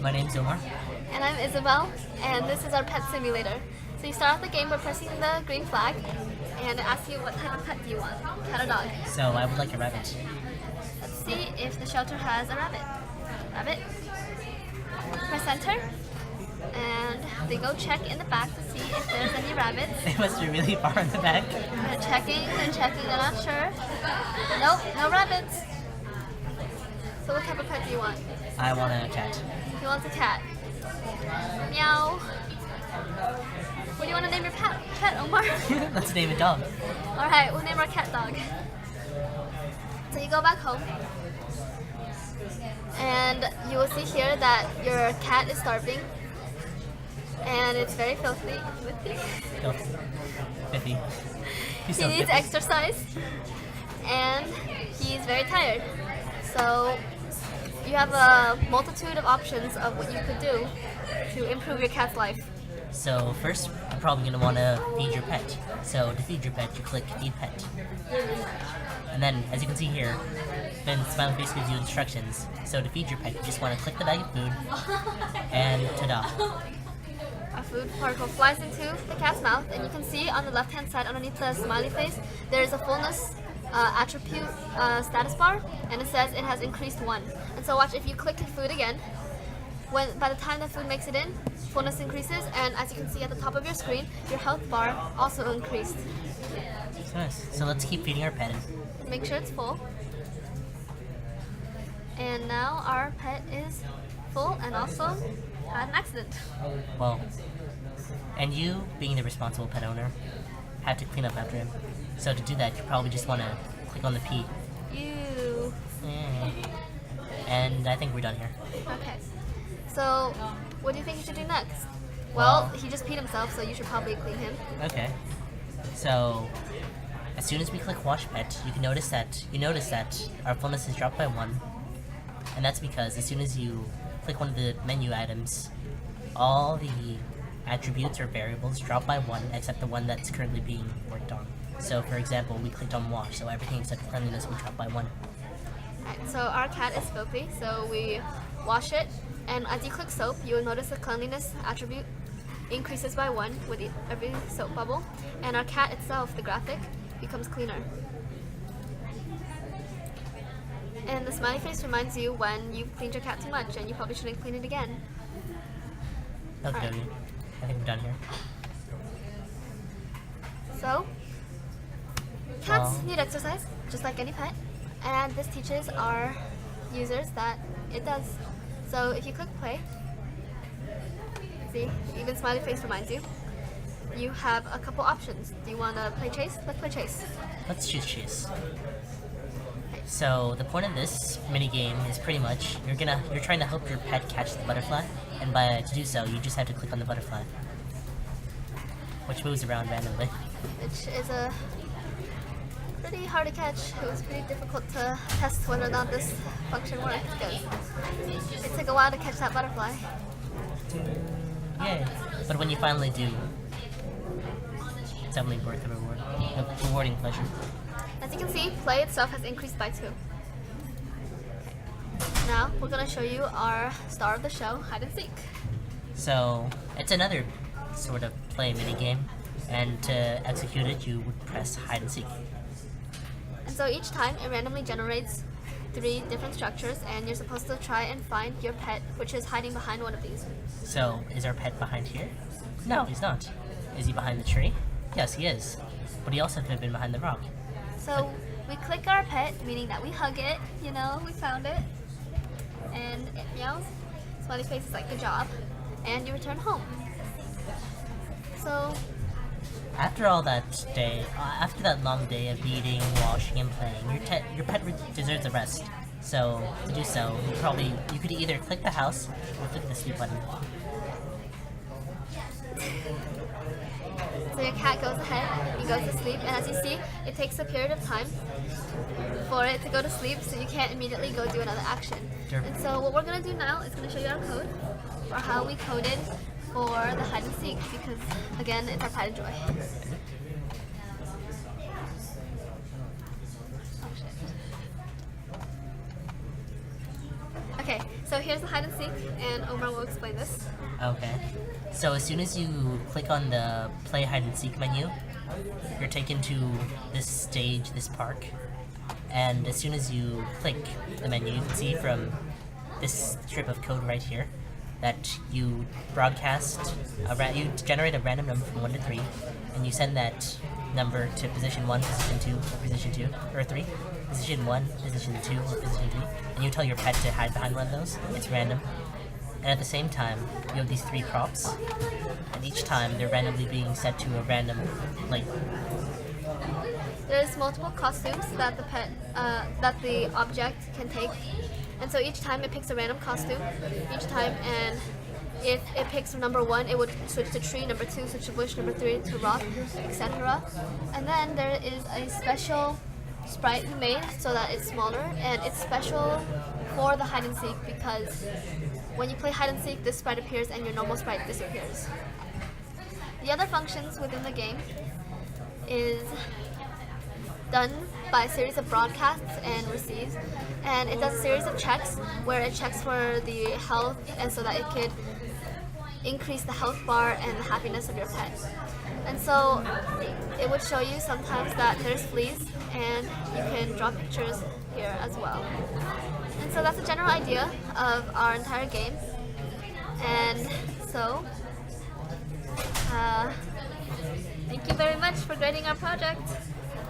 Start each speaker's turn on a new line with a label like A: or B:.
A: My name's Omar.
B: And I'm Isabel, and this is our pet simulator. So you start off the game by pressing the green flag, and it asks you what type of pet do you want, cat or dog.
A: So I would like a rabbit.
B: Let's see if the shelter has a rabbit. Rabbit. Press enter, and they go check in the back to see if there's any rabbits.
A: It must be really far in the back.
B: They're checking, they're not sure. Nope, no rabbits. So what type of pet do you want?
A: I want a cat.
B: He wants a cat. Meow. What do you want to name your pet, Omar?
A: Let's name a dog.
B: Alright, we'll name our cat dog. So you go back home, and you will see here that your cat is starving, and it's very filthy.
A: Filthy. He's
B: He
A: so
B: needs
A: filthy.
B: exercise, and he's very tired. So you have a multitude of options of what you could do to improve your cat's life.
A: So first, you're probably going to want to feed your pet. So to feed your pet, you click Feed Pet. And then, as you can see here, then Smiley Face gives you instructions. So to feed your pet, you just want to click the bag of food, and ta-da.
B: A food particle flies into the cat's mouth, and you can see on the left-hand side underneath the smiley face, there is a fullness attribute status bar, and it says it has increased 1. And so watch, if you click food again, by the time the food makes it in, fullness increases, and as you can see at the top of your screen, your health bar also increased.
A: Nice. So let's keep feeding our pet.
B: Make sure it's full. And now our pet is full and also had an accident.
A: Well, and you, being the responsible pet owner, have to clean up after him. So to do that, you probably just want to click on the P.
B: Ew.
A: Yeah. And I think we're done here.
B: Okay. So, what do you think you should do next? Well, he just peed himself, so you should probably clean him.
A: Okay. So, as soon as we click Wash Pet, you notice that our fullness is dropped by 1, and that's because as soon as you click one of the menu items, all the attributes or variables drop by 1, except the one that's currently being worked on. So, for example, we clicked on Wash, so everything except cleanliness would drop by 1.
B: Alright, so our cat is filthy, so we wash it, and as you click soap, you will notice the cleanliness attribute increases by 1 with every soap bubble, and our cat itself, the graphic, becomes cleaner. And the smiley face reminds you when you've cleaned your cat too much and you probably shouldn't clean it again.
A: Okay,
B: Alright.
A: I think we're done here.
B: So, cats
A: Well.
B: need exercise, just like any pet, and this teaches our users that it does. So if you click play, see, even smiley face reminds you, you have a couple options. Do you want to play chase? Let's play chase.
A: Let's choose Chase. So the point of this mini game is pretty much you're trying to help your pet catch the butterfly, and to do so, you just have to click on the butterfly, which moves around randomly.
B: Which is a pretty hard to catch. It was pretty difficult to test whether or not this function worked because it took a while to catch that butterfly.
A: Yay! But when you finally do, it's definitely worth the reward. A rewarding pleasure.
B: As you can see, play itself has increased by 2. Okay. Now we're going to show you our star of the show, hide and seek.
A: So it's another sort of play mini game, and to execute it, you would press hide and seek.
B: And so each time it randomly generates 3 different structures, and you're supposed to try and find your pet, which is hiding behind one of these.
A: So is our pet behind here? No, he's not. Is he behind the tree? Yes, he is. But he also could have been behind the rock.
B: So we click our pet, meaning that we hug it, you know, we found it, and it meows. Smiley face is like, good job, and you return home. So
A: After that long day of eating, washing, and playing, your pet deserves a rest. So to do so, you could either click the house or click the sleep button.
B: So your cat goes ahead, he goes to sleep, and as you see, it takes a period of time for it to go to sleep, so you can't immediately go do another action.
A: Sure.
B: And so what we're going to do now is going to show you our code, or how we coded for the hide and seek, because again, it's our pride and joy. Oh shit. Okay, so So here's the hide and seek, and Omar will explain this.
A: Okay. So as soon as you click on the play hide and seek menu, you're taken to this stage, this park. And as soon as you click the menu, you can see from this strip of code right here that you broadcast, you generate a random number from 1 to 3, and you send that number to position 1, position 2, or position 2, or 3, position 1, position 2, or position 3, and you tell your pet to hide behind one of those. It's random. And at the same time, you have these 3 props, and each time they're randomly being set to a random, like,
B: There's multiple costumes that the object can take, and so each time it picks a random costume each time, and if it picks number 1, it would switch to tree, number 2 switch to bush, number 3 to rock, etc. And then there is a special sprite we made so that it's smaller, and it's special for the hide and seek because when you play hide and seek, this sprite appears and your normal sprite disappears. The other functions within the game is done by a series of broadcasts and receives, and it does a series of checks where it checks for the health and so that it could increase the health bar and the happiness of your pet. And so it would show you sometimes that there's fleas, and you can draw pictures here as well. And so that's the general idea of our entire game. And so thank you very much for grading our project.